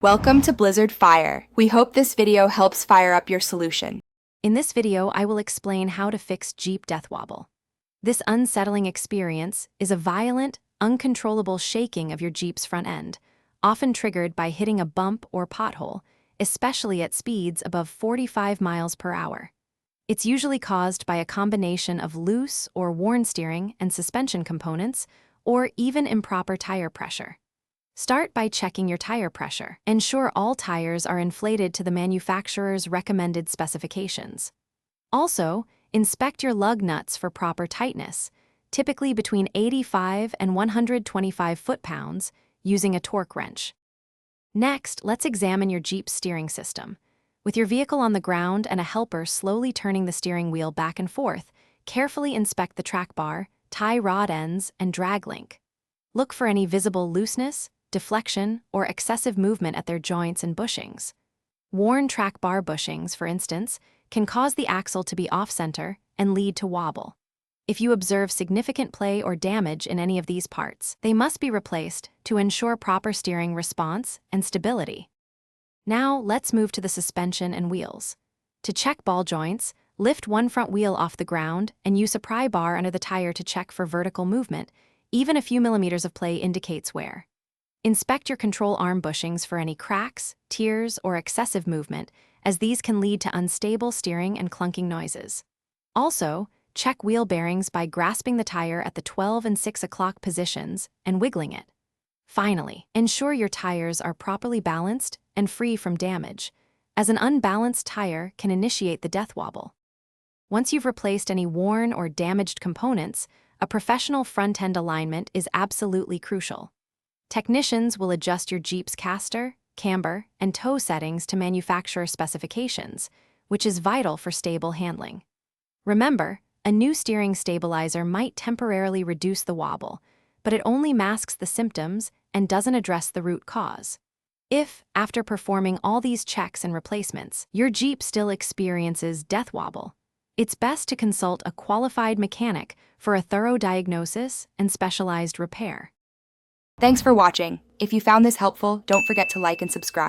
Welcome to Blizzard Fire. We hope this video helps fire up your solution. In this video, I will explain how to fix Jeep death wobble. This unsettling experience is a violent, uncontrollable shaking of your Jeep's front end, often triggered by hitting a bump or pothole, especially at speeds above 45 miles per hour. It's usually caused by a combination of loose or worn steering and suspension components, or even improper tire pressure. Start by checking your tire pressure. Ensure all tires are inflated to the manufacturer's recommended specifications. Also, inspect your lug nuts for proper tightness, typically between 85 and 125 foot-pounds, using a torque wrench. Next, let's examine your Jeep's steering system. With your vehicle on the ground and a helper slowly turning the steering wheel back and forth, carefully inspect the track bar, tie rod ends, and drag link. Look for any visible looseness, deflection, or excessive movement at their joints and bushings. Worn track bar bushings, for instance, can cause the axle to be off-center and lead to wobble. If you observe significant play or damage in any of these parts, they must be replaced to ensure proper steering response and stability. Now, let's move to the suspension and wheels. To check ball joints, lift one front wheel off the ground and use a pry bar under the tire to check for vertical movement. Even a few millimeters of play indicates wear. Inspect your control arm bushings for any cracks, tears, or excessive movement, as these can lead to unstable steering and clunking noises. Also, check wheel bearings by grasping the tire at the 12 and 6 o'clock positions and wiggling it. Finally, ensure your tires are properly balanced and free from damage, as an unbalanced tire can initiate the death wobble. Once you've replaced any worn or damaged components, a professional front-end alignment is absolutely crucial. Technicians will adjust your Jeep's caster, camber, and tow settings to manufacturer specifications, which is vital for stable handling. Remember, a new steering stabilizer might temporarily reduce the wobble, but it only masks the symptoms and doesn't address the root cause. If, after performing all these checks and replacements, your Jeep still experiences death wobble, it's best to consult a qualified mechanic for a thorough diagnosis and specialized repair. Thanks for watching. If you found this helpful, don't forget to like and subscribe.